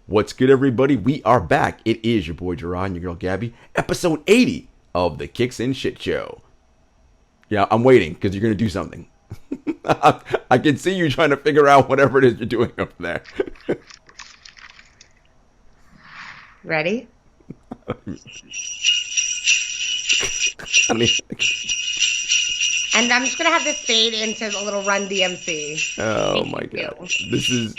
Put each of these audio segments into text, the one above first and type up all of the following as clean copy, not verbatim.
What's good, everybody? We are back. It is your boy Jarod and your girl Gabby, episode 80 of the Kicks and Shit Show. Yeah, I'm waiting because you're going to do something. I can see you trying to figure out whatever it is you're doing over there. Ready? And I'm just going to have this fade into a little Run DMC. Oh my God. This is...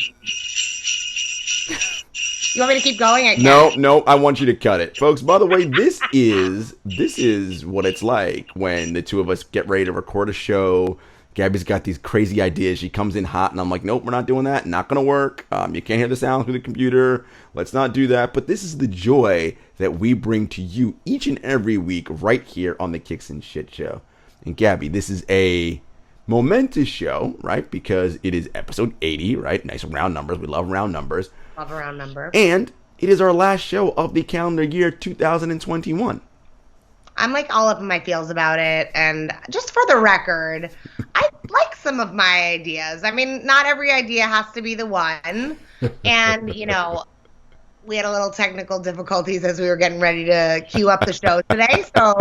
You want me to keep going? I can't. No, I want you to cut it. Folks, by the way, this is what it's like when the two of us get ready to record a show. Gabby's got these crazy ideas. She comes in hot, and I'm like, nope, we're not doing that. Not going to work. You can't hear the sound through the computer. Let's not do that. But this is the joy that we bring to you each and every week right here on the Kicks and Shit Show. And Gabby, this is a momentous show, right? Because it is episode 80, right? Nice round numbers. We love round numbers. Love a round number. And it is our last show of the calendar year 2021. I'm like all up in my feels about it. And just for the record, I like some of my ideas. I mean, not every idea has to be the one. And, you know, we had a little technical difficulties as we were getting ready to queue up the show today. So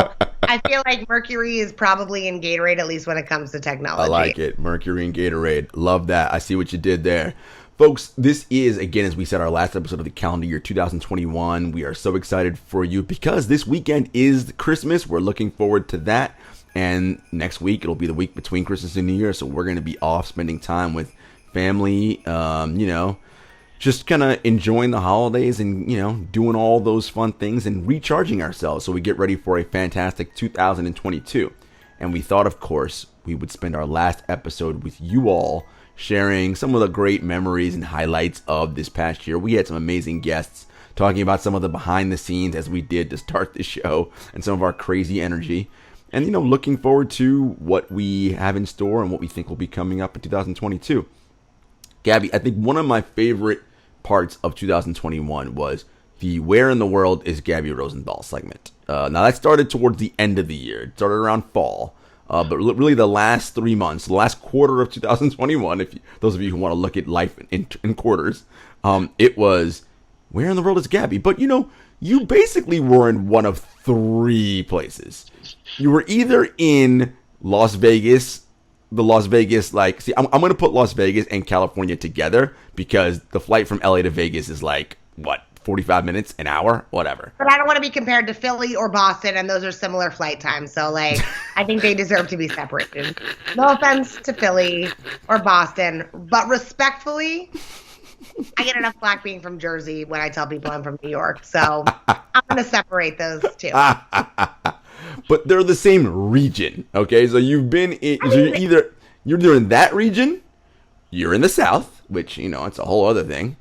I feel like Mercury is probably in Gatorade, at least when it comes to technology. I like it. Mercury and Gatorade. Love that. I see what you did there. Folks, this is, again, as we said, our last episode of the calendar year 2021. We are so excited for you because this weekend is Christmas. We're looking forward to that. And next week, it'll be the week between Christmas and New Year. So we're going to be off spending time with family, just kind of enjoying the holidays and, doing all those fun things and recharging ourselves. So we get ready for a fantastic 2022. And we thought, of course, we would spend our last episode with you all sharing some of the great memories and highlights of this past year. We had some amazing guests talking about some of the behind the scenes as we did to start the show and some of our crazy energy. And, looking forward to what we have in store and what we think will be coming up in 2022. Gabby, I think one of my favorite parts of 2021 was the Where in the World is Gabby Rosenthal segment. Now, that started towards the end of the year. It started around fall. But really the last 3 months, the last quarter of 2021, those of you who want to look at life in quarters, it was, where in the world is Gabby? But, you basically were in one of three places. You were either in Las Vegas, I'm going to put Las Vegas and California together because the flight from LA to Vegas is 45 minutes, an hour, whatever. But I don't want to be compared to Philly or Boston, and those are similar flight times. So, I think they deserve to be separated. No offense to Philly or Boston, but respectfully, I get enough flack being from Jersey when I tell people I'm from New York. So, I'm going to separate those two. But they're the same region, okay? So, you're either in that region, you're in the South, which, it's a whole other thing.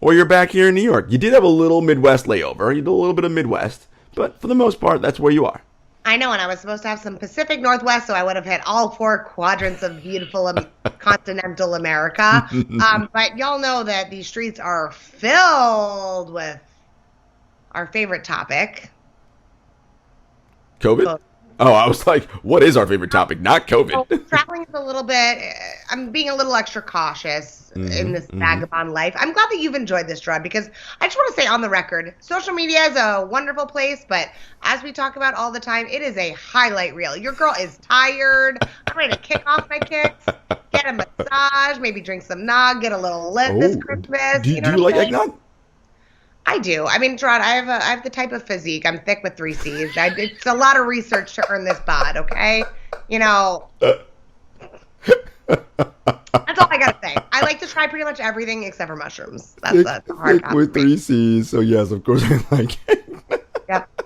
Or you're back here in New York. You did have a little Midwest layover. You did a little bit of Midwest. But for the most part, that's where you are. I know, and I was supposed to have some Pacific Northwest, so I would have hit all four quadrants of beautiful continental America. But y'all know that these streets are filled with our favorite topic. COVID? Oh, I was like, what is our favorite topic? Not COVID. So, traveling is a little bit, I'm being a little extra cautious in this vagabond life. I'm glad that you've enjoyed this, Jarod, because I just want to say on the record, social media is a wonderful place, but as we talk about all the time, it is a highlight reel. Your girl is tired. I'm ready to kick off my kicks, get a massage, maybe drink some nog, get a little lit this Christmas. Do you like eggnog? I do. I mean, Jarod, I have the type of physique. I'm thick with 3 C's. It's a lot of research to earn this bod, okay? That's all I gotta say. I like to try pretty much everything except for mushrooms. That's the hard thick with 3 C's, so yes, of course I like it. Yep.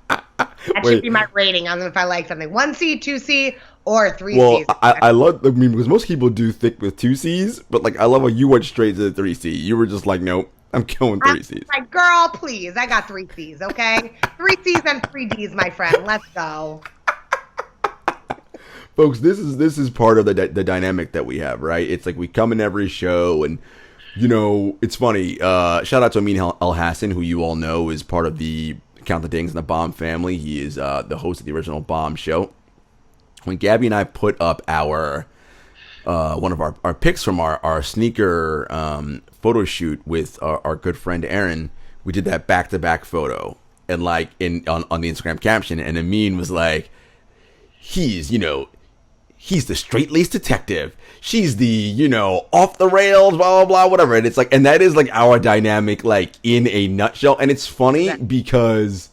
That should be my rating on if I like something. 1C, 2C, or 3 C's. I love, because most people do thick with 2 C's, but I love how you went straight to the 3 C. You were just like, nope. I'm going 3 C's. Like, girl, please. I got 3 C's, okay? 3 C's and 3 D's, my friend. Let's go. Folks, this is part of the dynamic that we have, right? It's like we come in every show and, it's funny. Shout out to Amin El Hassan, who you all know is part of the Count the Dings and the Bomb family. He is the host of the original Bomb show. When Gabby and I put up our one of our picks from our sneaker photo shoot with our good friend Aaron. We did that back-to-back photo, and like on the Instagram caption, and Amin was like, he's the straight-laced detective. She's the, off the rails, blah, blah, blah, whatever. And it's like, and that is like our dynamic, like in a nutshell. And it's funny because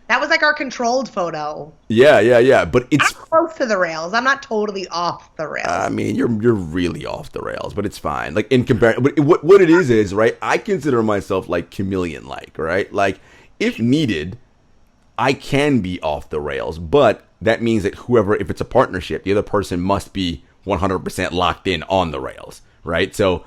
that was like our controlled photo. Yeah. But it's I'm close to the rails. I'm not totally off the rails. I mean, you're really off the rails, but it's fine. Like in comparison, but what it is right? I consider myself like chameleon-like, right? Like if needed, I can be off the rails, but that means that if it's a partnership, the other person must be 100% locked in on the rails, right? So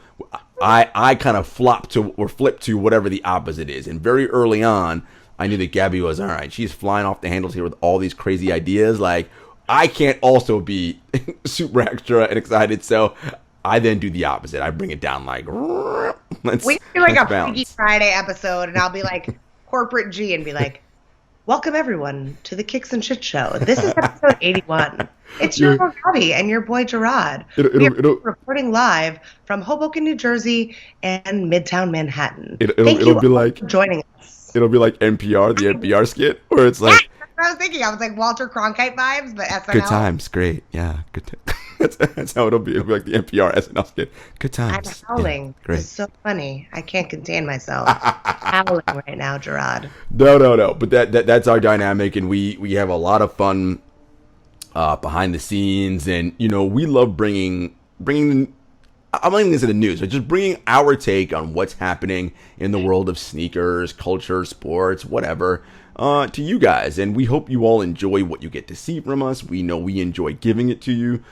I kind of flip to whatever the opposite is. And very early on, I knew that Gabby was, all right, she's flying off the handles here with all these crazy ideas. Like, I can't also be super extra and excited. So I then do the opposite. I bring it down like, we do like a Freaky Friday episode, and I'll be like corporate G and be like, welcome everyone to the Kicks and Shit Show. This is episode 81. It's your boy Gabby and your boy Jarod. We're reporting live from Hoboken, New Jersey and Midtown Manhattan. It'll be like for joining us. It'll be like NPR, the NPR skit, where it's like. That's what I was thinking. I was like Walter Cronkite vibes, but SNL. Good times, great, yeah, good. That's how it'll be. It'll be like the NPR SNL skit. Good times. I'm howling. Yeah, great. It's so funny. I can't contain myself. Howling right now, Jarod. No. But that's our dynamic, and we have a lot of fun behind the scenes, and we love bringing. I'm not even into the news, but just bringing our take on what's happening in the world of sneakers, culture, sports, whatever, to you guys. And we hope you all enjoy what you get to see from us. We know we enjoy giving it to you.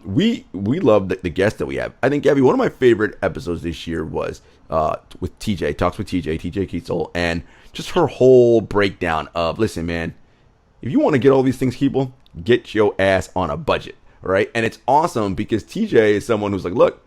We love the guests that we have. I think, Gabby, one of my favorite episodes this year was with TJ, Talks with TJ Kiesel, and just her whole breakdown of, listen, man, if you want to get all these things, people, get your ass on a budget, right? And it's awesome because TJ is someone who's like, look,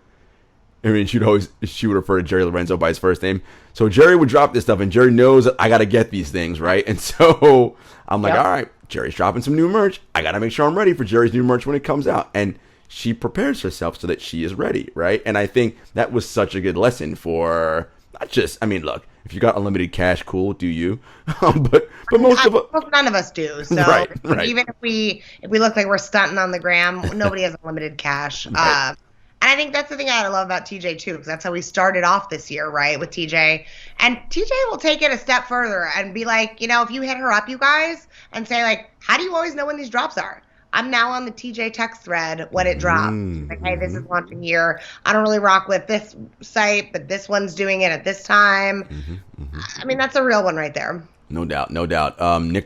I mean, she would refer to Jerry Lorenzo by his first name. So Jerry would drop this stuff, and Jerry knows that I got to get these things, right? And so I'm like, all right, Jerry's dropping some new merch. I got to make sure I'm ready for Jerry's new merch when it comes out. And she prepares herself so that she is ready, right? And I think that was such a good lesson for not just, I mean, look, if you got unlimited cash, cool, do you? But most of us, none of us do. So right. Even if we look like we're stunting on the gram, nobody has unlimited cash. Right. And I think that's the thing I love about TJ too, because that's how we started off this year, right, with TJ. And TJ will take it a step further and be like, if you hit her up, you guys, and say like, how do you always know when these drops are? I'm now on the TJ text thread when it drops. Like, hey, this is launching here. I don't really rock with this site, but this one's doing it at this time. I mean, that's a real one right there. No doubt. Nick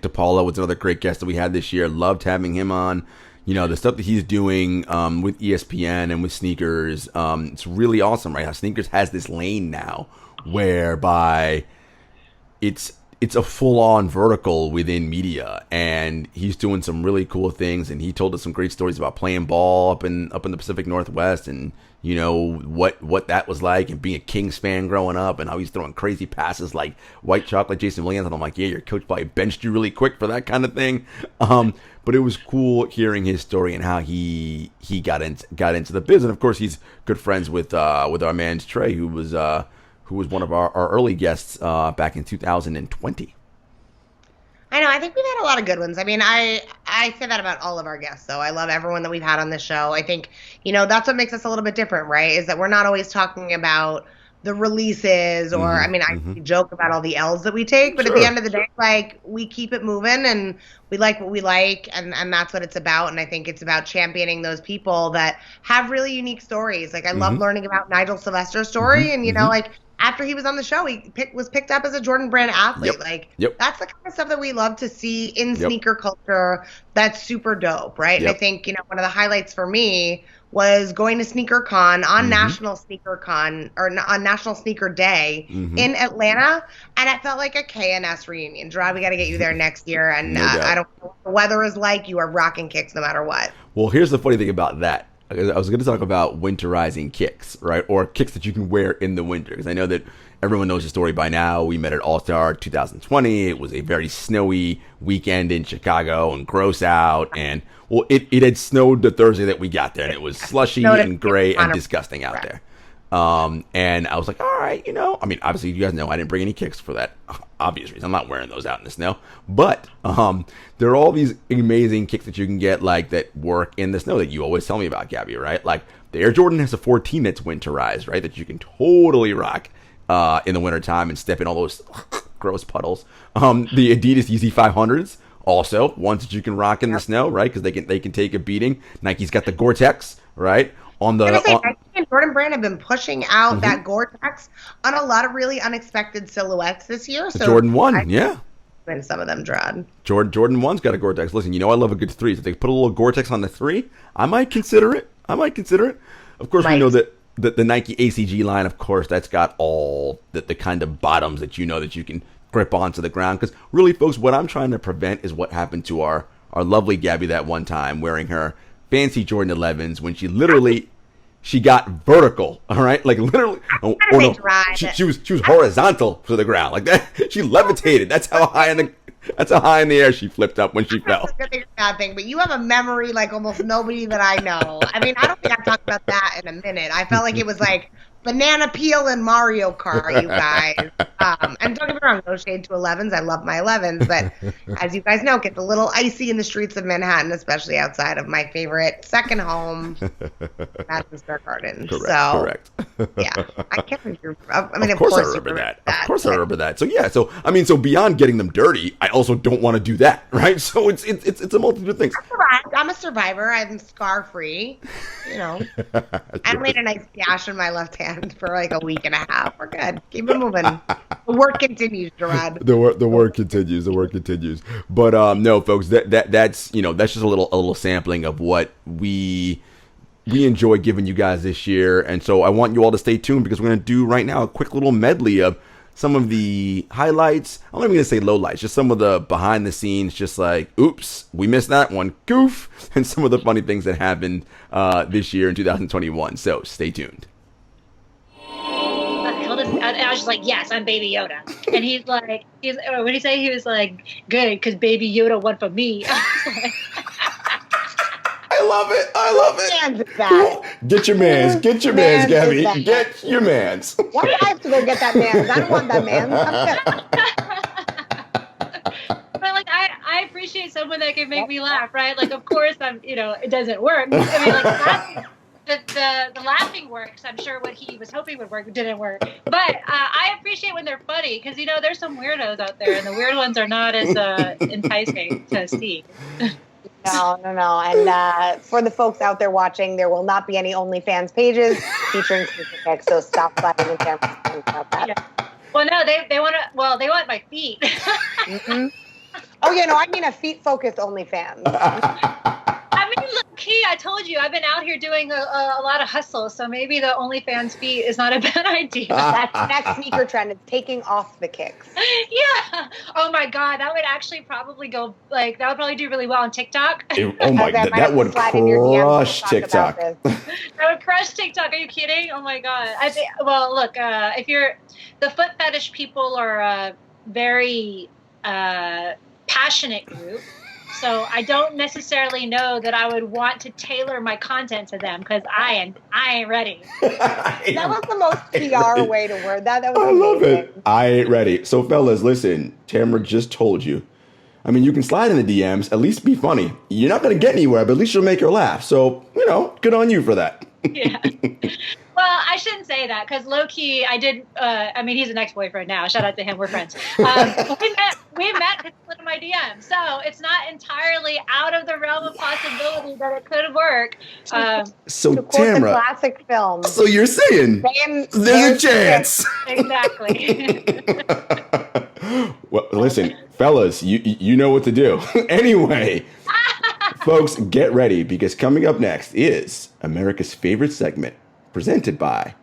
DiPaolo was another great guest that we had this year. Loved having him on. The stuff that he's doing with ESPN and with sneakers, it's really awesome, right? How sneakers has this lane now whereby it's a full-on vertical within media, and he's doing some really cool things, and he told us some great stories about playing ball up in the Pacific Northwest, and what that was like, and being a Kings fan growing up, and how he's throwing crazy passes like white chocolate Jason Williams. And I'm like, yeah, your coach probably benched you really quick for that kind of thing. But it was cool hearing his story and how he got into the biz. And of course, he's good friends with our man Trey, who was one of our early guests back in 2020. I know. I think we've had a lot of good ones. I mean, I say that about all of our guests, though. I love everyone that we've had on this show. I think, that's what makes us a little bit different, right? Is that we're not always talking about the releases or, I mean, I joke about all the L's that we take, but at the end of the day, like, we keep it moving and we like what we like, and that's what it's about. And I think it's about championing those people that have really unique stories. Like, I love learning about Nigel Sylvester's story, and, like, after he was on the show, he was picked up as a Jordan Brand athlete. That's the kind of stuff that we love to see in sneaker culture. That's super dope, right? And I think, one of the highlights for me was going to SneakerCon on National SneakerCon, or on National Sneaker Day in Atlanta, and it felt like a KNS reunion. Gerard, we got to get you there next year, and I don't know what the weather is like. You are rocking kicks no matter what. Well, here's the funny thing about that. I was going to talk about winterizing kicks, right? Or kicks that you can wear in the winter. Because I know that everyone knows the story by now. We met at All-Star 2020. It was a very snowy weekend in Chicago and gross out. And Well, it had snowed the Thursday that we got there, and it was slushy and gray and disgusting out there. And I was like, all right, I mean, obviously you guys know I didn't bring any kicks for that obvious reason. I'm not wearing those out in the snow. But there are all these amazing kicks that you can get, like, that work in the snow that you always tell me about, Gabby, right? Like, the Air Jordan has a 14 that's winterized, right? That you can totally rock in the wintertime and step in all those gross puddles. The Adidas Yeezy 500s, also ones that you can rock in the snow, right? Because they can take a beating. Nike's got the Gore-Tex, right? Nike and Jordan Brand have been pushing out that Gore-Tex on a lot of really unexpected silhouettes this year. So Jordan 1, yeah. And some of them, Jarod. Jordan 1's got a Gore-Tex. Listen, I love a good 3. So if they put a little Gore-Tex on the 3, I might consider it. Of course, we know that the Nike ACG line, of course, that's got all the kind of bottoms that that you can grip onto the ground. Because really, folks, what I'm trying to prevent is what happened to our lovely Gabby that one time wearing her fancy Jordan 11s when she got vertical, all right? Like, literally. She was horizontal to the ground. Like that. She levitated. That's how high in the air she flipped up when she fell. That's a good thing or bad thing, but you have a memory like almost nobody that I know. I mean, I don't think I've talked about that in a minute. I felt like it was like banana peel and Mario Kart, you guys. And don't get me wrong, no shade to 11s. I love my 11s, but as you guys know, it gets a little icy in the streets of Manhattan, especially outside of my favorite second home, Madison Square Garden. Correct. Yeah, I can't remember. I mean, of course I remember that. Of course I remember that. So yeah, so beyond getting them dirty, I also don't want to do that, right? So it's a multitude of things. I'm a survivor. I'm scar free. I made a nice gash in my left hand for like a week and a half. We're good. Keep it moving. The work continues, Jarod. The work continues. But no, folks, that's just a little sampling of what we enjoy giving you guys this year. And so I want you all to stay tuned because we're going to do right now a quick little medley of some of the highlights. I'm not even going to say lowlights, just some of the behind the scenes, just like, oops, we missed that one, goof, and some of the funny things that happened this year in 2021. So stay tuned. And I was just like, yes, I'm Baby Yoda. And he's like, what did he say? He was like, good, because Baby Yoda won for me. I love it. Get your mans, Gabby. Get your mans. Why do I have to go get that man? I don't want that man. But like, I appreciate someone that can make me laugh, right? Like, of course, it doesn't work. I mean, like, the laughing works. I'm sure what he was hoping would work didn't work. But I appreciate when they're funny because, there's some weirdos out there, and the weird ones are not as enticing to see. No. And for the folks out there watching, there will not be any OnlyFans pages featuring sneaker pics, so stop sliding the camera about that. Yeah. Well, no, they want my feet. Mm-hmm. Oh, yeah, no, I mean a feet-focused OnlyFans. I mean, look, Key, I told you, I've been out here doing a lot of hustle, so maybe the OnlyFans feet is not a bad idea. That's the next sneaker trend. It's taking off the kicks. Yeah. Oh, my God. That would actually probably that would probably do really well on TikTok. Oh, my God. That would crush TikTok. That would crush TikTok. Are you kidding? Oh, my God. Well, look, if you're the foot fetish people are a very passionate group. So I don't necessarily know that I would want to tailor my content to them because I ain't ready. That was the most PR way to word that. That was amazing. Love it. I ain't ready. So fellas, listen, Tamara just told you. I mean, you can slide in the DMs, at least be funny. You're not going to get anywhere, but at least you'll make her laugh. So, good on you for that. Yeah. Well, I shouldn't say that because low key, I did. He's an ex-boyfriend now. Shout out to him. We're friends. We met because he slid in my DM, so it's not entirely out of the realm of possibility that it could work. So to quote Tamara, the classic film. So you're saying there's a chance? Exactly. Well, listen, fellas, you know what to do. Anyway, folks, get ready because coming up next is America's favorite segment. Presented by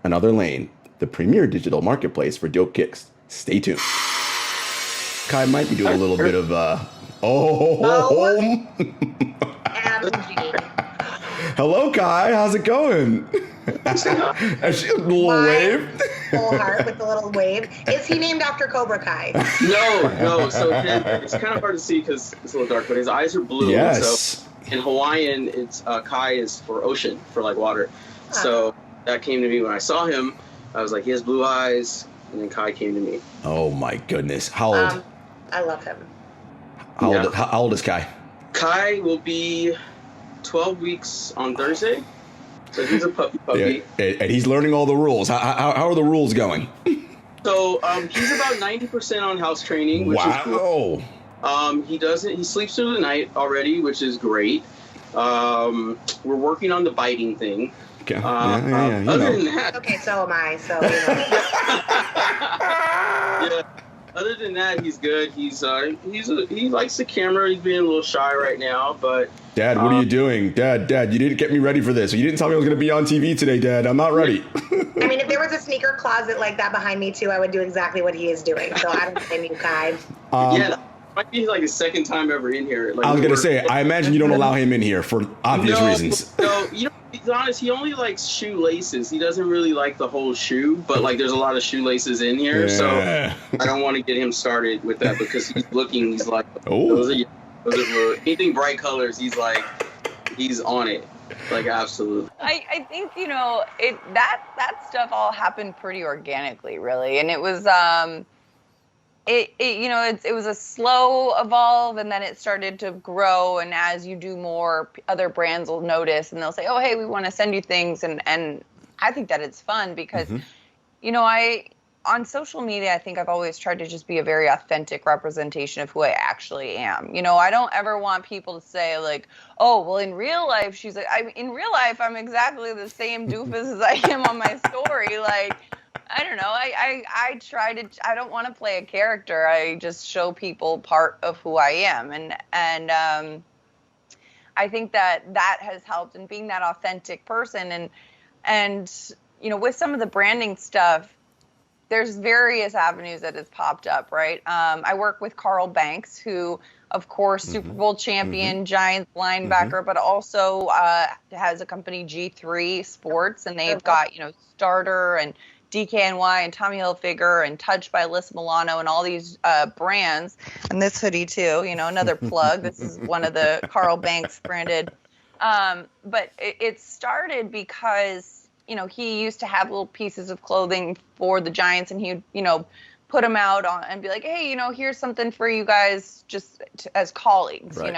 Another Lane, the premier digital marketplace for dope kicks. Stay tuned. Kai might be doing a little bit of Hello, Kai. How's it going? Has she a little wave? Full heart with the little wave. Is he named after Cobra Kai? No. So it's kind of hard to see because it's a little dark, but his eyes are blue. Yes. So in Hawaiian, it's Kai is for ocean, for like water. So that came to me when I saw him. I was like, he has blue eyes, and then Kai came to me. Oh my goodness! How old? I love him. How old is Kai? Kai will be 12 weeks on Thursday. So he's a puppy. Yeah, and he's learning all the rules. How are the rules going? So he's about 90% on house training, which is cool. He sleeps through the night already, which is great. We're working on the biting thing. Okay. Other than that, okay, so am I. So yeah. Other than that, he's good. He likes the camera. He's being a little shy right now, but. Dad, what are you doing? Dad, you didn't get me ready for this. You didn't tell me I was going to be on TV today, Dad. I'm not ready. I mean, if there was a sneaker closet like that behind me too, I would do exactly what he is doing. So I don't blame you, Kai. Might be like his second time ever in here. Like, I was going to say, I imagine you don't allow him in here for obvious reasons. No, he's honest. He only likes shoelaces. He doesn't really like the whole shoe, but like there's a lot of shoelaces in here. So I don't want to get him started with that because he's like, those are anything bright colors. He's on it. Like, absolutely. I think, that stuff all happened pretty organically, really. And it was, it was a slow evolve, and then it started to grow. And as you do more, other brands will notice and they'll say, oh, hey, we want to send you things. And I think that it's fun because, on social media, I think I've always tried to just be a very authentic representation of who I actually am. I don't ever want people to say like, oh, well, in real life, she's like, in real life, I'm exactly the same doofus as I am on my story. Like, I don't know. I don't want to play a character. I just show people part of who I am. And I think that has helped in being that authentic person. And with some of the branding stuff, there's various avenues that has popped up, right? I work with Carl Banks, who, of course, Super Bowl champion, Giants linebacker, but also has a company, G3 Sports, and they've got, Starter and DKNY and Tommy Hilfiger and Touch by Alyssa Milano and all these brands. And this hoodie, too, another plug. This is one of the Carl Banks branded. But it started because he used to have little pieces of clothing for the Giants, and he'd, put them out on and be like, hey, here's something for you guys just as colleagues, And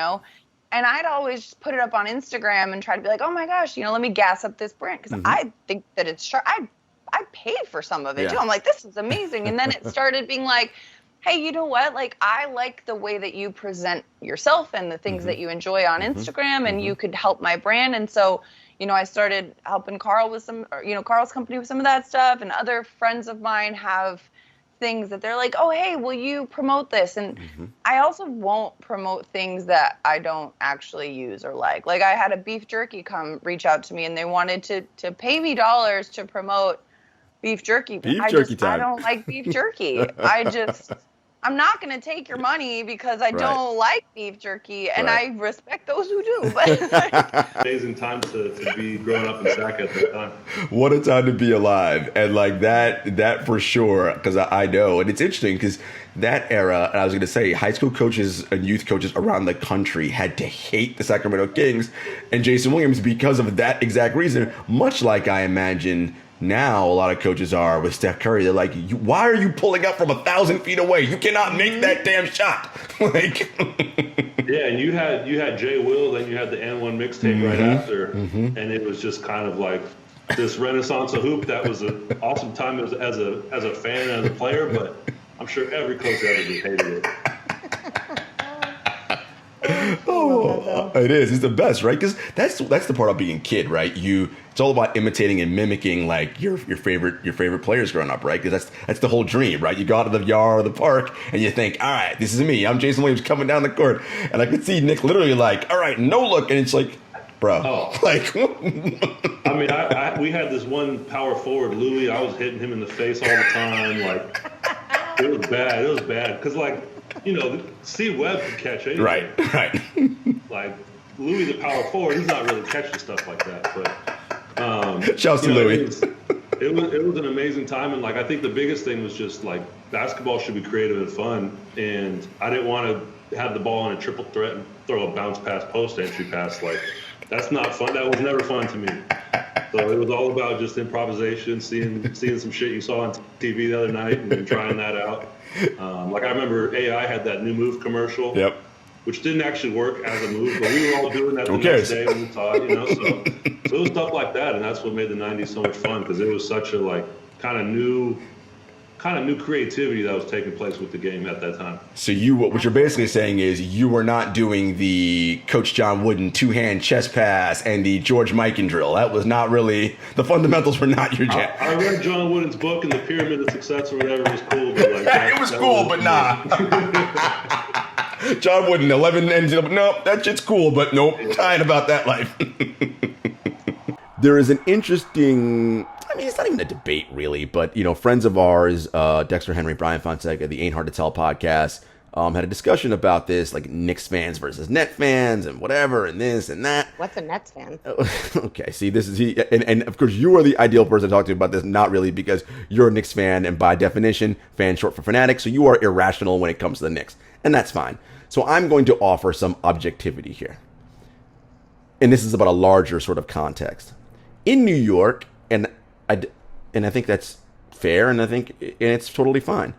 I'd always put it up on Instagram and try to be like, oh my gosh, let me gas up this brand because I think that it's sharp. I paid for some of it too. I'm like, this is amazing. And then it started being like, hey, you know what? Like, I like the way that you present yourself and the things that you enjoy on Instagram, and you could help my brand. And so, I started helping Carl with Carl's company with some of that stuff, and other friends of mine have things that they're like, oh, hey, will you promote this? And I also won't promote things that I don't actually use or like. Like, I had a beef jerky reach out to me, and they wanted to pay me dollars to promote beef jerky. I don't like beef jerky. I'm not going to take your money because I don't like beef jerky, and I respect those who do. But amazing time to be growing up in Sac at that time. What a time to be alive. And like that for sure, because I know. And it's interesting because that era, and I was going to say, high school coaches and youth coaches around the country had to hate the Sacramento Kings and Jason Williams because of that exact reason, much like I imagine now a lot of coaches are with Steph Curry. They're like, why are you pulling up from 1,000 feet away? You cannot make that damn shot. Like, yeah, and you had Jay Will, then you had the N1 mixtape right after, and it was just kind of like this renaissance of hoop. That was an awesome time as a fan and as a player, but I'm sure every coach ever just hated it. It is. It's the best, right? Because that's the part of being a kid, right? It's all about imitating and mimicking like your favorite players growing up, right? Because that's the whole dream, right? You go out to the yard or the park and you think, all right, this is me. I'm Jason Williams coming down the court, and I could see Nick literally like, all right, no look, and it's like, bro, like. I mean, we had this one power forward, Louis. I was hitting him in the face all the time. Like, it was bad. Because like, Steve Webb could catch anything. Right. Like, Louis, the power forward, he's not really catching stuff like that. But shouts to Louis. it was an amazing time, and like I think the biggest thing was just like basketball should be creative and fun, and I didn't want to have the ball in a triple threat and throw a bounce pass, post entry pass. Like that's not fun. That was never fun to me. So it was all about just improvisation, seeing some shit you saw on TV the other night, and then trying that out. Like I remember AI had that new move commercial. Yep. Which didn't actually work as a move, but we were all doing that the next day when we taught, you know. So it was stuff like that, and that's what made the '90s so much fun because it was such a like kind of new creativity that was taking place with the game at that time. So what you're basically saying is you were not doing the Coach John Wooden 2-hand chest pass and the George Mikan drill. That was not really, the fundamentals were not your jam. I read John Wooden's book and the Pyramid of Success or whatever was cool, but like it was cool, but nah. John Wooden, 11 NCAA, nope, that shit's cool, but nope, tired about that life. There is an interesting, I mean, it's not even a debate really, but, you know, friends of ours, Dexter Henry, Brian Fonseca, the Ain't Hard to Tell podcast, had a discussion about this, like Knicks fans versus Net fans and whatever, and this and that. What's a Nets fan? Okay, see, this is, and of course, you are the ideal person to talk to about this, not really, because you're a Knicks fan, and by definition, fan short for fanatic, so you are irrational when it comes to the Knicks, and that's fine. So I'm going to offer some objectivity here. And this is about a larger sort of context. In New York, and I think that's fair, and it's totally fine.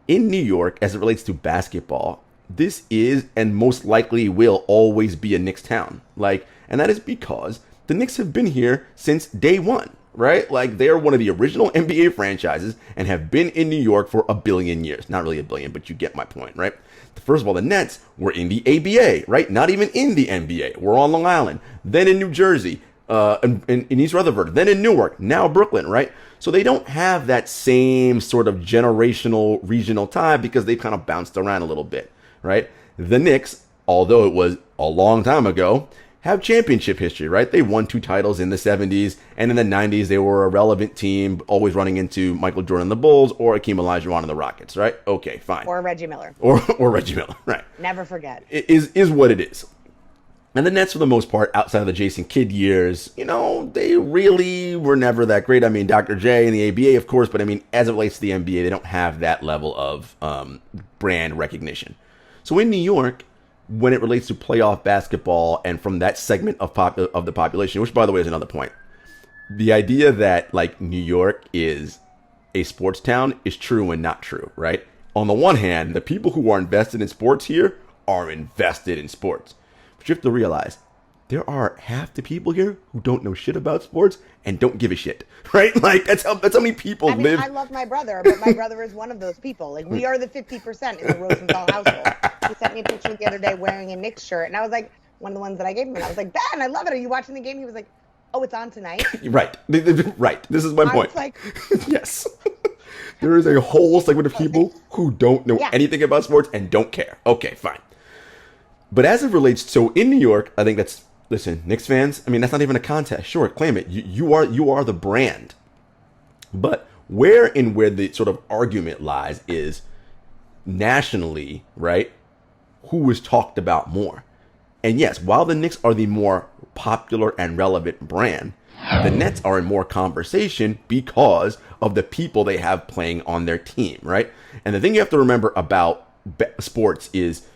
In New York, as it relates to basketball, this is and most likely will always be a Knicks town. Like, and that is because the Knicks have been here since day one, right? Like, they're one of the original NBA franchises and have been in New York for a billion years. Not really a billion, but you get my point, right? First of all, the Nets were in the ABA, right? Not even in the NBA. We're on Long Island, then in New Jersey, in East Rutherford, then in Newark, now Brooklyn, right? So they don't have that same sort of generational regional tie because they've kind of bounced around a little bit, right? The Knicks, although it was a long time ago, have championship history, right? They won 2 titles in the 70s, and in the 90s, they were a relevant team, always running into Michael Jordan and the Bulls or Akeem Olajuwon and the Rockets, right? Okay, fine. Or Reggie Miller. Or Reggie Miller, right. Never forget. It is what it is. And the Nets, for the most part, outside of the Jason Kidd years, you know, they really were never that great. I mean, Dr. J and the ABA, of course, but I mean, as it relates to the NBA, they don't have that level of brand recognition. So in New York, when it relates to playoff basketball and from that segment of the population, which, by the way, is another point, the idea that, like, New York is a sports town is true and not true, right? On the one hand, the people who are invested in sports here are invested in sports. But you have to realize there are half the people here who don't know shit about sports and don't give a shit, right? Like, that's how many people live. I love my brother, but my brother is one of those people. Like, we are the 50% in the Rosenthal household. He sent me a picture the other day wearing a Knicks shirt, and I was like, one of the ones that I gave him, and I was like, Ben, I love it. Are you watching the game? He was like, oh, it's on tonight? Right. Right. This is my point. I was like, yes. There is a whole segment of people who don't know anything about sports and don't care. Okay, fine. But as it relates, so in New York, I think that's, listen, Knicks fans, I mean, that's not even a contest. Sure, claim it. You are the brand. But where the sort of argument lies is nationally, right? Who is talked about more? And yes, while the Knicks are the more popular and relevant brand, the Nets are in more conversation because of the people they have playing on their team, right? And the thing you have to remember about sports is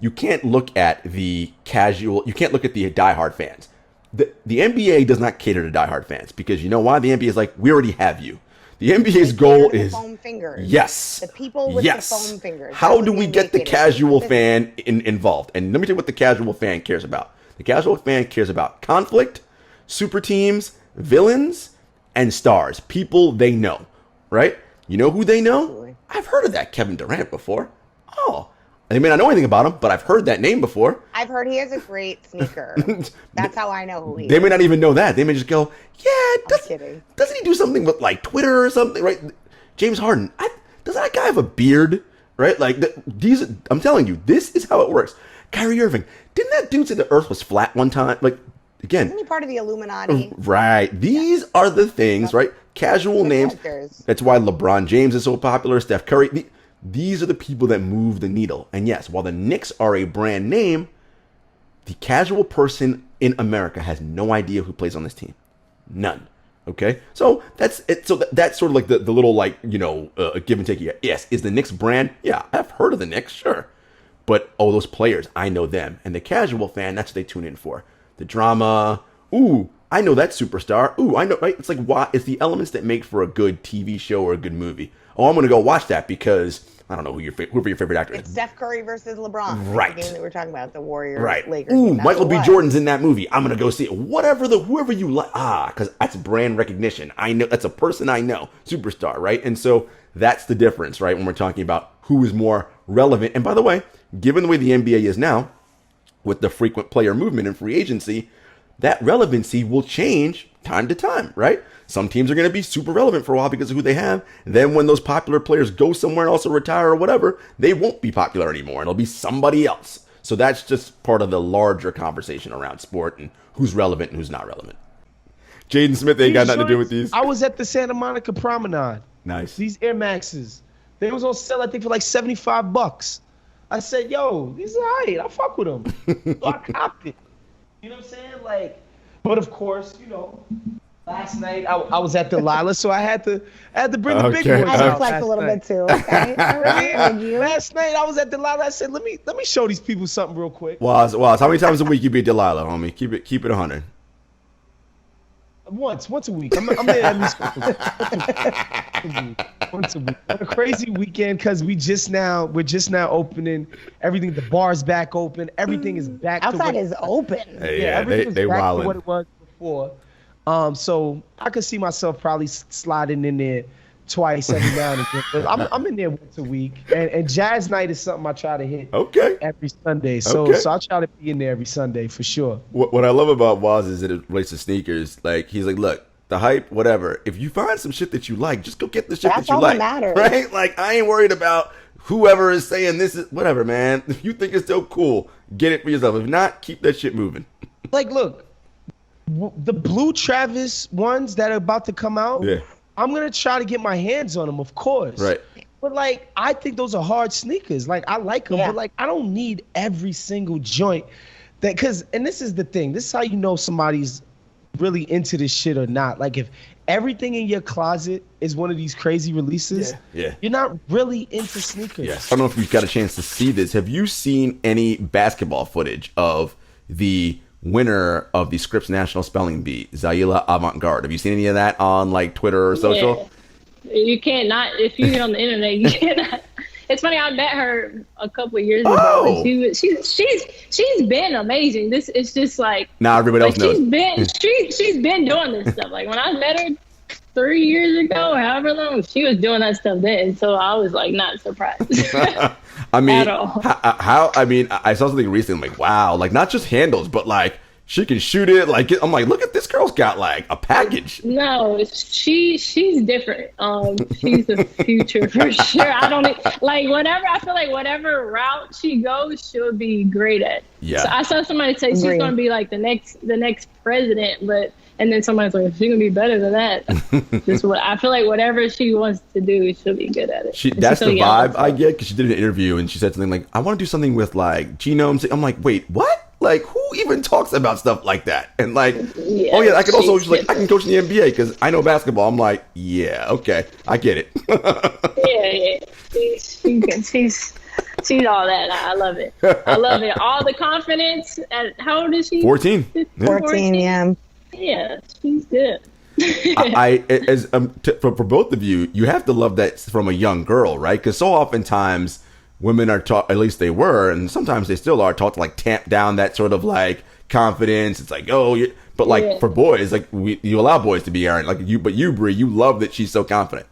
you can't look at the diehard fans. The NBA does not cater to diehard fans because you know why? The NBA is like, we already have you. The NBA's goal is foam fingers. Yes. The people with the foam fingers. How do we get the casual fan involved? And let me tell you what the casual fan cares about. The casual fan cares about conflict, super teams, villains, and stars. People they know, right? You know who they know? Absolutely. I've heard of that Kevin Durant before. Oh, they may not know anything about him, but I've heard that name before. I've heard he has a great sneaker. That's how I know who he is. They may not even know that. They may just go, kidding. Doesn't he do something with like Twitter or something, right? James Harden, doesn't that guy have a beard, right? Like, I'm telling you, this is how it works. Kyrie Irving, didn't that dude say the earth was flat one time? Like, again. Isn't he part of the Illuminati? Right. These are the things, right? Casual names. Characters. That's why LeBron James is so popular, Steph Curry. These are the people that move the needle. And yes, while the Knicks are a brand name, the casual person in America has no idea who plays on this team. None. Okay, so that's it. So that's sort of like the little like give and take. Yes, is the Knicks brand? Yeah, I've heard of the Knicks, sure, but those players, I know them, and the casual fan, that's what they tune in for. The drama. Ooh, I know that superstar. Ooh, I know. Right? It's like why? It's the elements that make for a good TV show or a good movie. Oh, I'm gonna go watch that because I don't know whoever your favorite actor is. It's Steph Curry versus LeBron. Right. The game that we're talking about, the Warriors, Right. Lakers. Ooh, Michael B. Jordan's in that movie. I'm gonna go see it. Whoever you like. Because that's brand recognition. I know that's a person I know, superstar, right? And so that's the difference, right? When we're talking about who is more relevant. And by the way, given the way the NBA is now, with the frequent player movement and free agency, that relevancy will change time to time, right? Some teams are going to be super relevant for a while because of who they have. Then when those popular players go somewhere else or retire or whatever, they won't be popular anymore. It'll be somebody else. So that's just part of the larger conversation around sport and who's relevant and who's not relevant. Jaden Smith ain't got nothing to do with these. I was at the Santa Monica Promenade. Nice. These Air Maxes. They was on sale, I think, for like $75. I said, yo, these are all right. I fuck with them. So I copped it. You know what I'm saying? Like, but of course, last night I was at Delilah, so I had to bring the big boys I out. reflect a little bit too. Okay. All right. Last night I was at Delilah. I said, let me show these people something real quick. Waz, how many times a week you be at Delilah, homie? Keep it 100. Once a week. I'm there at least once a week. On a crazy weekend because we're just now opening everything. The bar's back open. Everything is back. Outside is open. Hey, everything they is back wildin'. to what it was before. So I could see myself probably sliding in there twice every now and again. But I'm in there once a week. And Jazz Night is something I try to hit every Sunday. So I try to be in there every Sunday for sure. What I love about Waz is that it relates to sneakers. Like he's like, look, the hype, whatever. If you find some shit that you like, just go get the shit that you like. That's all that matters. Right? Like I ain't worried about whoever is saying this is whatever, man. If you think it's still cool, get it for yourself. If not, keep that shit moving. Like, look, the blue Travis ones that are about to come out. Yeah. I'm going to try to get my hands on them, of course. Right. But, like, I think those are hard sneakers. Like, I like them, but, like, I don't need every single joint. And this is the thing. This is how you know somebody's really into this shit or not. Like, if everything in your closet is one of these crazy releases, you're not really into sneakers. Yes. I don't know if you've got a chance to see this. Have you seen any basketball footage of the winner of the Scripps National Spelling Bee, Zaila Avant-Garde? Have you seen any of that on like Twitter or social? Yeah. You can't not, if you get on the internet, you cannot. It's funny, I met her a couple of years ago. Oh. She's been amazing. It's just like now everybody else knows. She's been doing this stuff. Like when I met her 3 years ago, however long, she was doing that stuff then. So I was like not surprised. I mean, at all. I saw something recently. I'm like, wow, like not just handles, but like she can shoot it. Like I'm like, look at this girl's got like a package. No, she's different. She's the future for sure. I don't like whatever. I feel like whatever route she goes, she'll be great at. Yeah. So I saw somebody say she's going to be like the next president, and then somebody's like, she's gonna be better than that. Just what I feel like, whatever she wants to do, she'll be good at it. That's the vibe I get because she did an interview and she said something like, "I want to do something with like genomes." I'm like, wait, what? Like, who even talks about stuff like that? And like, I could also she's like, I can coach in the NBA because I know basketball. I'm like, yeah, okay, I get it. She's all that. I love it. I love it. All the confidence. How old is she? 14. 14, yeah. Yeah, she's good. For both of you, you have to love that from a young girl, right? Because so oftentimes women are taught, at least they were, and sometimes they still are taught to like tamp down that sort of like confidence. It's like, but like for boys, like you allow boys to be arrogant, like you, but you, Bree, you love that she's so confident.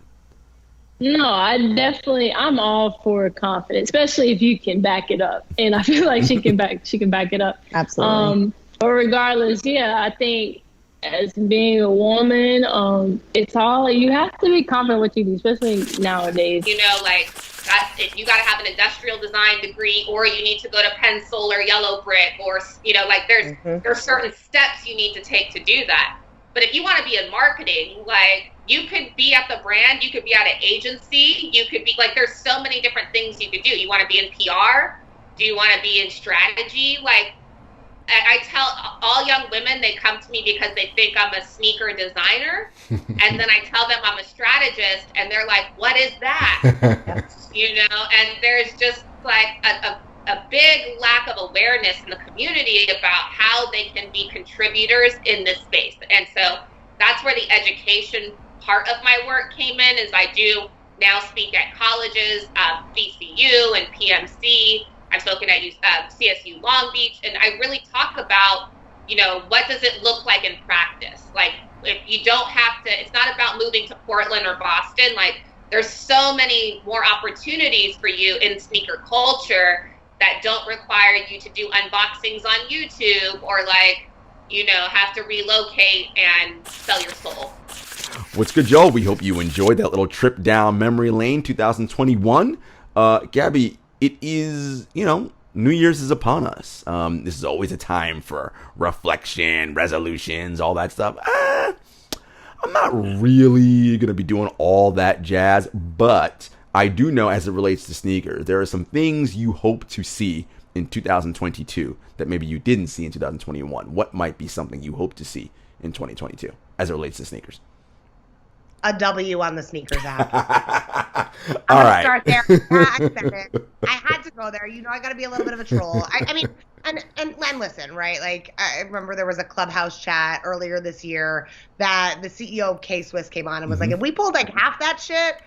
No, I'm all for confidence, especially if you can back it up. And I feel like she can back it up. Absolutely. But regardless, I think as being a woman, it's all, you have to be confident what you do, especially nowadays. Like if you got to have an industrial design degree, or you need to go to pencil or yellow brick, or like there's certain steps you need to take to do that. But if you want to be in marketing, like you could be at the brand, you could be at an agency, you could be like, there's so many different things you could do. You want to be in PR? Do you want to be in strategy? Like I tell all young women, they come to me because they think I'm a sneaker designer. And then I tell them I'm a strategist, and they're like, what is that? And there's just like a big lack of awareness in the community about how they can be contributors in this space. And so that's where the education part of my work came in, is I do now speak at colleges, VCU and PMC. I've spoken at CSU Long Beach, and I really talk about, what does it look like in practice? Like, if you don't have to, it's not about moving to Portland or Boston. Like, there's so many more opportunities for you in sneaker culture that don't require you to do unboxings on YouTube or have to relocate and sell your soul. What's good, Joe? We hope you enjoyed that little trip down memory lane 2021. Gabby, it is, New Year's is upon us. This is always a time for reflection, resolutions, all that stuff. I'm not really going to be doing all that jazz, but I do know, as it relates to sneakers, there are some things you hope to see in 2022 that maybe you didn't see in 2021. What might be something you hope to see in 2022 as it relates to sneakers? A W on the sneakers app. All right. Start there. I said it. I had to go there. I got to be a little bit of a troll. I mean, and listen, right? Like, I remember there was a Clubhouse chat earlier this year that the CEO of K-Swiss came on and was like, if we pulled like half that shit,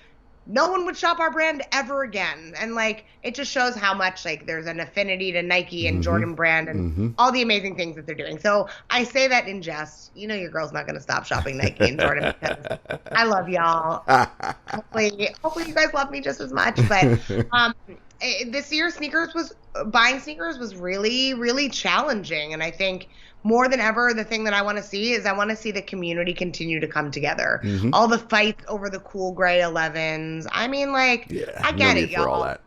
no one would shop our brand ever again. And like, it just shows how much like there's an affinity to Nike and Jordan brand and all the amazing things that they're doing. So I say that in jest. Your girl's not going to stop shopping Nike and Jordan because I love y'all. Hopefully you guys love me just as much. But this year, buying sneakers was really, really challenging. And I think more than ever, the thing that I want to see is I want to see the community continue to come together. All the fights over the cool gray 11s. I mean, like, I get it, y'all. For all that.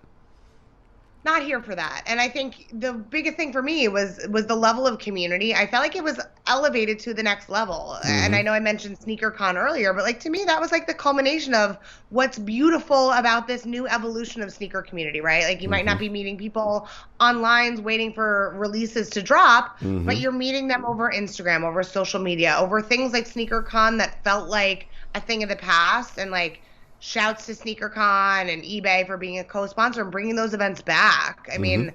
Not here for that. And I think the biggest thing for me was the level of community. I felt like it was elevated to the next level. And I know I mentioned SneakerCon earlier, but like to me, that was like the culmination of what's beautiful about this new evolution of sneaker community, right? Like you might not be meeting people online waiting for releases to drop, but you're meeting them over Instagram, over social media, over things like SneakerCon that felt like a thing of the past. And like, shouts to SneakerCon and eBay for being a co-sponsor and bringing those events back. I mean,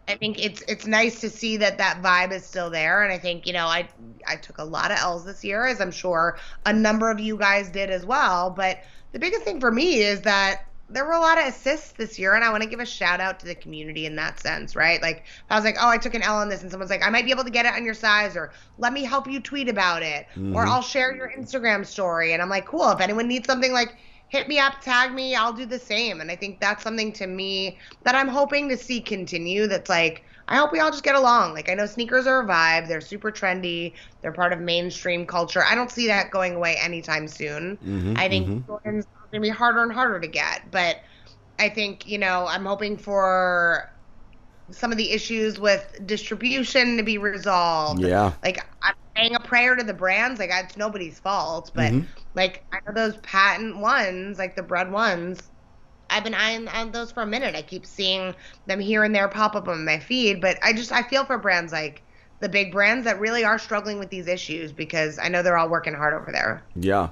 I think it's nice to see that vibe is still there. And I think, I took a lot of L's this year, as I'm sure a number of you guys did as well. But the biggest thing for me is that there were a lot of assists this year, and I want to give a shout out to the community in that sense, right? Like, I was like, oh, I took an L on this, and someone's like, I might be able to get it on your size, or let me help you tweet about it, or I'll share your Instagram story. And I'm like, cool, if anyone needs something, like, hit me up, tag me, I'll do the same. And I think that's something to me that I'm hoping to see continue. That's like, I hope we all just get along. Like, I know sneakers are a vibe. They're super trendy. They're part of mainstream culture. I don't see that going away anytime soon. I think Jordan's going to be harder and harder to get. But I think, I'm hoping for some of the issues with distribution to be resolved. Yeah. Like, I'm saying a prayer to the brands. Like, it's nobody's fault. But, like, I know those patent ones, like the bread ones, I've been eyeing on those for a minute. I keep seeing them here and there pop up on my feed. But I feel for brands like the big brands that really are struggling with these issues, because I know they're all working hard over there. Yeah.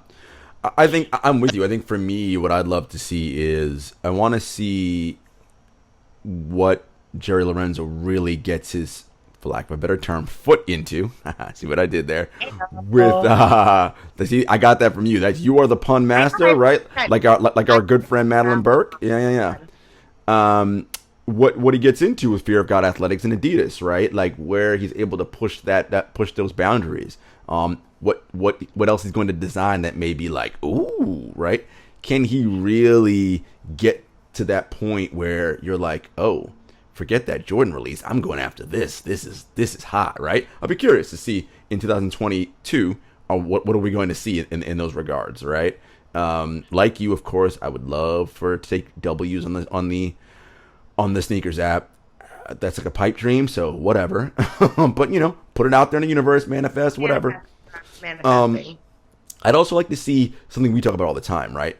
I think I'm with you. I think for me, what I'd love to see is I want to see what Jerry Lorenzo really gets his, for lack of a better term, foot into. See what I did there? With see, I got that from you. That you are the pun master, right? Like our good friend Madeline Burke. Yeah. What he gets into with Fear of God Athletics and Adidas, right? Like where he's able to push push those boundaries. What else he's going to design that may be like, ooh, right? Can he really get to that point where you're like, oh, forget that Jordan release, I'm going after this. This is hot, right? I'll be curious to see in 2022 what are we going to see in those regards, right? Like you, of course, I would love for to take W's on the sneakers app. That's like a pipe dream, so whatever. But put it out there in the universe, manifest, whatever. Manifesting. I'd also like to see something we talk about all the time, right?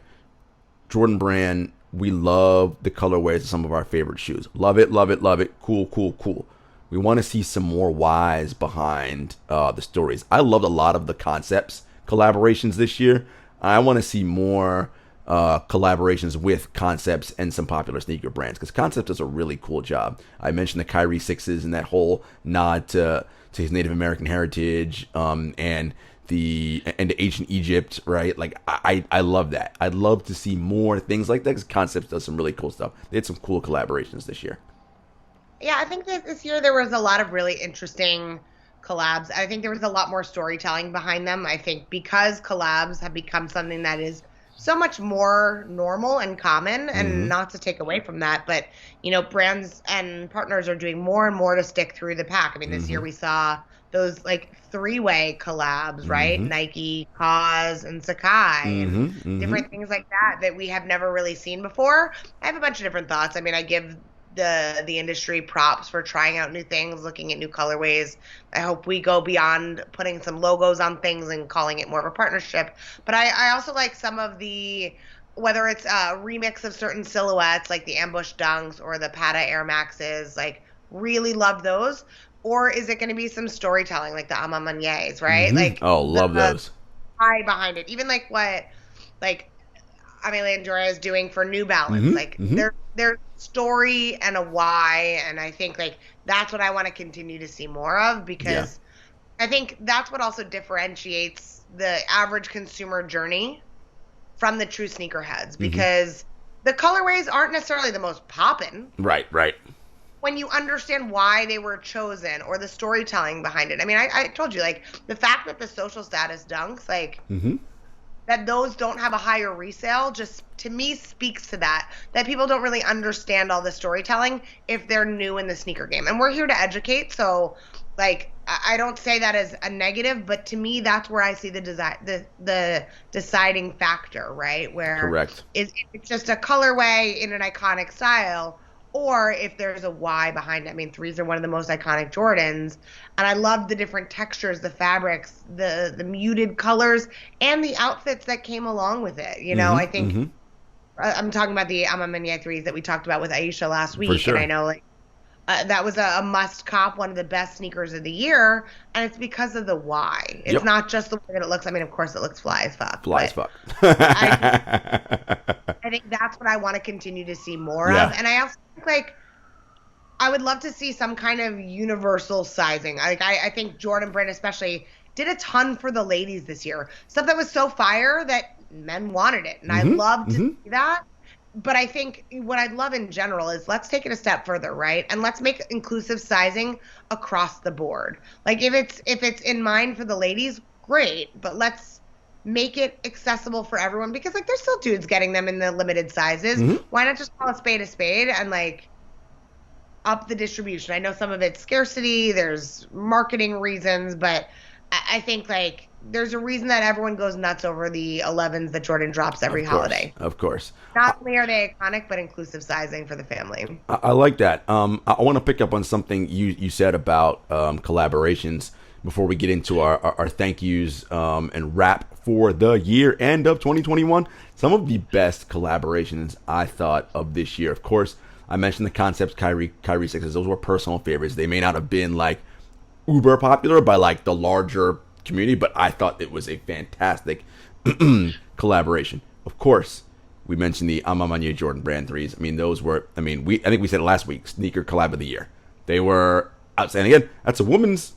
Jordan Brand. We love the colorways of some of our favorite shoes. Love it, love it, love it. Cool. we want to see some more whys behind the stories. I loved a lot of the concepts collaborations this year. I want to see more collaborations with concepts and some popular sneaker brands, because Concept does a really cool job. I mentioned the Kyrie 6s and that whole nod to his Native American heritage, and the ancient Egypt, right? Like I love that. I'd love to see more things like that, because Concepts does some really cool stuff. They had some cool collaborations this year. Yeah, I think that this year there was a lot of really interesting collabs. I think there was a lot more storytelling behind them. I think because collabs have become something that is so much more normal and common, and not to take away from that, but, you know, brands and partners are doing more and more to stick through the pack. I mean, this year we saw those like 3-way collabs, right? Nike, Cause, and Sakai, and different things like that we have never really seen before. I have a bunch of different thoughts. I mean, I give the industry props for trying out new things, looking at new colorways. I hope we go beyond putting some logos on things and calling it more of a partnership. But I also like some of the, whether it's a remix of certain silhouettes like the Ambush Dunks or the Pata Air Maxes, like really love those. Or is it going to be some storytelling like the Ama Maniers, right? Like, love those. Eye behind it. Even like what like Amelie and Dora is doing for New Balance. Like there's story and a why, and I think like that's what I want to continue to see more of, because I think that's what also differentiates the average consumer journey from the true sneakerheads, because the colorways aren't necessarily the most poppin'. Right. When you understand why they were chosen or the storytelling behind it. I mean, I told you, like, the fact that the social status dunks, like, that those don't have a higher resale, just to me speaks to that people don't really understand all the storytelling if they're new in the sneaker game. And we're here to educate, so like I don't say that as a negative, but to me that's where I see the deciding factor, right? Where correct is it's just a colorway in an iconic style, or if there's a why behind it. I mean, 3s are one of the most iconic Jordans, and I love the different textures, the fabrics, the muted colors, and the outfits that came along with it. You know, I think I'm talking about the Ama Manier 3s that we talked about with Aisha last week, sure. and I know like that was a must cop, one of the best sneakers of the year, and it's because of the why. It's not just the way that it looks. I mean, of course, it looks fly as fuck. I think that's what I want to continue to see more of. And I also think, like, I would love to see some kind of universal sizing. I think Jordan Brand especially did a ton for the ladies this year. Stuff that was so fire that men wanted it. And I love to see that. But I think what I'd love in general is let's take it a step further, right? And let's make inclusive sizing across the board. Like if it's in mind for the ladies, great. But let's make it accessible for everyone, because like there's still dudes getting them in the limited sizes. Why not just call a spade and like up the distribution? I know some of it's scarcity, there's marketing reasons, but I think like there's a reason that everyone goes nuts over the 11s that Jordan drops every holiday. Of course. Not only are they iconic, but inclusive sizing for the family. I like that. I want to pick up on something you said about collaborations before we get into our thank yous and wrap for the year end of 2021. Some of the best collaborations I thought of this year. Of course, I mentioned the Concepts Kyrie 6s. Those were personal favorites. They may not have been like uber popular by like the larger community, but I thought it was a fantastic collaboration. Of course, we mentioned the Ama Manier Jordan Brand 3s. I mean, those were, I think we said it last week, sneaker collab of the year. They were outstanding. Again, that's a woman's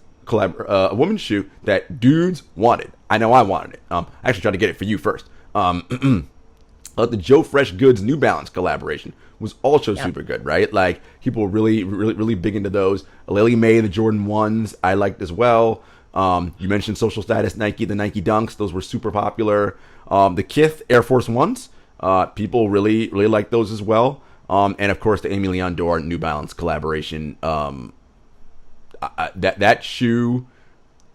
shoe that dudes wanted. I know I wanted it. I actually tried to get it for you first. The Joe Fresh Goods New Balance collaboration was also super good, right? Like people were really big into those. Lily May, the Jordan 1s, I liked as well. You mentioned social status Nike, the Nike Dunks, those were super popular. The Kith Air Force 1s, people really liked those as well. And of course the Amy Leon Dore New Balance collaboration. That shoe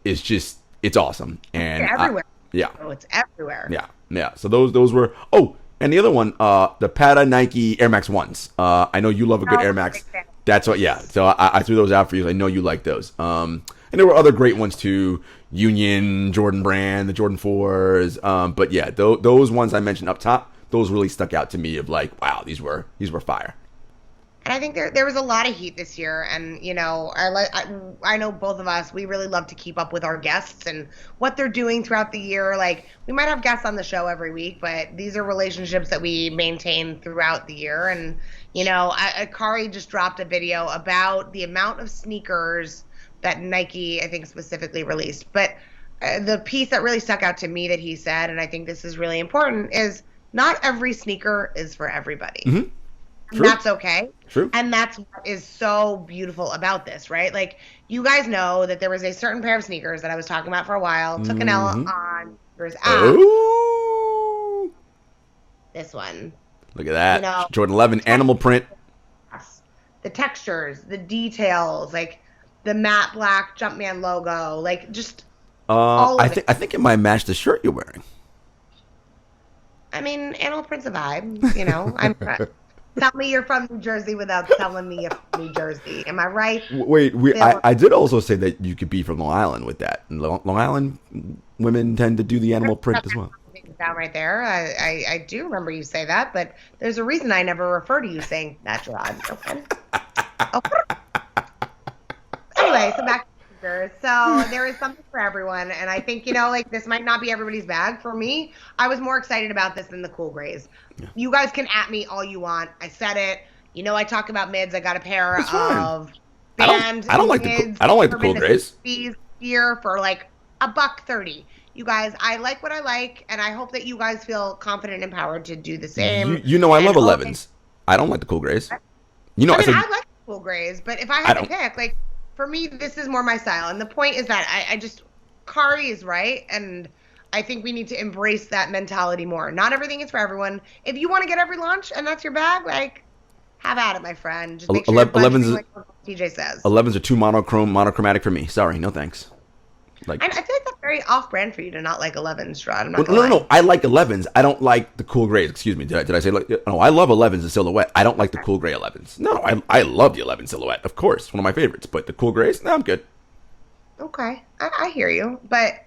is just, it's awesome. And it's everywhere. It's everywhere. Yeah. So those were, and the other one, the Pata Nike Air Max 1s. I know you love a good Air Max. That's what, so I threw those out for you. I know you like those. And there were other great ones too. Union, Jordan Brand, the Jordan 4s. But yeah, those ones I mentioned up top, those really stuck out to me of like, wow, these were fire. And I think there was a lot of heat this year, and I know both of us, we really love to keep up with our guests and what they're doing throughout the year. Like, we might have guests on the show every week, but these are relationships that we maintain throughout the year. And Kari just dropped a video about the amount of sneakers that Nike, I think, specifically released. But the piece that really stuck out to me that he said, and I think this is really important, is not every sneaker is for everybody. Mm-hmm. And that's okay. True. And that's what is so beautiful about this, right? Like, you guys know that there was a certain pair of sneakers that I was talking about for a while. Took an L on sneakers app. Ooh. This one. Look at that. Jordan 11 animal print. The textures, the details, like the matte black Jumpman logo, like just all of it. I think it might match the shirt you're wearing. I mean, animal print's a vibe, Tell me you're from New Jersey without telling me you're from New Jersy. Am I right? Wait, I did also say that you could be from Long Island with that. Long Island women tend to do the animal print as well. Down right there. I do remember you say that, but there's a reason I never refer to you saying that, Jarod. Okay. Anyway, so back to sneakers. So there is something for everyone, and I think, this might not be everybody's bag. For me, I was more excited about this than the cool grays. Yeah. You guys can at me all you want. I said it. I talk about mids. I got a pair of band. I don't like the cool grays. Here for like $130. You guys, I like what I like, and I hope that you guys feel confident and empowered to do the same. I love 11s. I don't like the cool grays. I like the cool grays, but if I had to pick, like, for me, this is more my style. And the point is that Kari is right, and I think we need to embrace that mentality more. Not everything is for everyone. If you want to get every launch and that's your bag, like, have at it, my friend. Just make sure 11s, like what TJ says. 11s are too monochromatic for me. Sorry, no thanks. I feel like that's very off-brand for you to not like 11s, Jarod. No. I like 11s. I don't like the cool grays. Excuse me. Did I say no? I love 11s in silhouette. I don't like the cool gray 11s. No, I love the 11 silhouette. Of course, one of my favorites. But the cool grays, no, I'm good. Okay, I hear you, but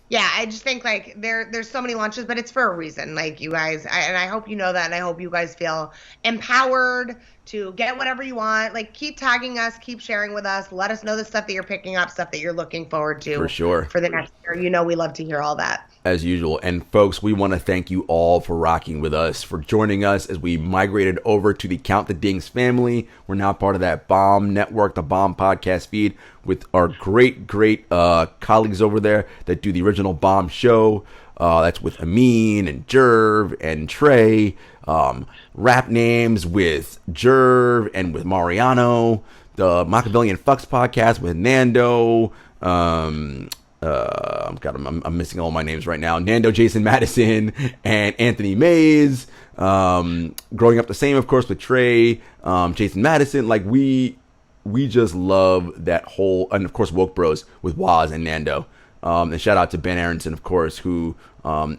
yeah, I just think like there's so many launches, but it's for a reason. Like, you guys, and I hope you know that, and I hope you guys feel empowered to get whatever you want. Like, keep tagging us, keep sharing with us. Let us know the stuff that you're picking up, stuff that you're looking forward to. For sure. For the next year. We love to hear all that. As usual. And folks, we want to thank you all for rocking with us, for joining us as we migrated over to the Count the Dings family. We're now part of that Bomb Network, the Bomb podcast feed, with our great colleagues over there that do the original Bomb show. That's with Amin and Jerv and Trey. Rap names with Jerv and with Mariano. The Machiavellian Fucks podcast with Nando. I'm missing all my names right now. Nando, Jason Madison, and Anthony Mays. Growing Up the Same, of course, with Trey, Jason Madison. Like, we just love that whole, and of course, Woke Bros with Waz and Nando. And shout out to Ben Aronson, of course, who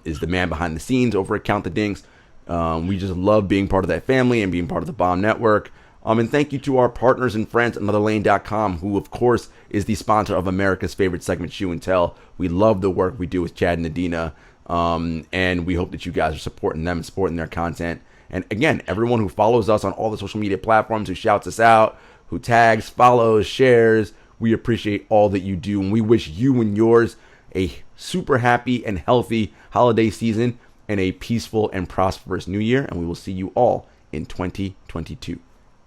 is the man behind the scenes over at Count the Dings. We just love being part of that family and being part of the Bomb Network. And thank you to our partners and friends at AnotherLane.com, who, of course, is the sponsor of America's favorite segment, Shoe and Tell. We love the work we do with Chad and Adina, and we hope that you guys are supporting them and supporting their content. And again, everyone who follows us on all the social media platforms, who shouts us out, who tags, follows, shares, we appreciate all that you do, and we wish you and yours a super happy and healthy holiday season and a peaceful and prosperous new year, and we will see you all in 2022.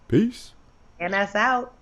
Peace. And us out.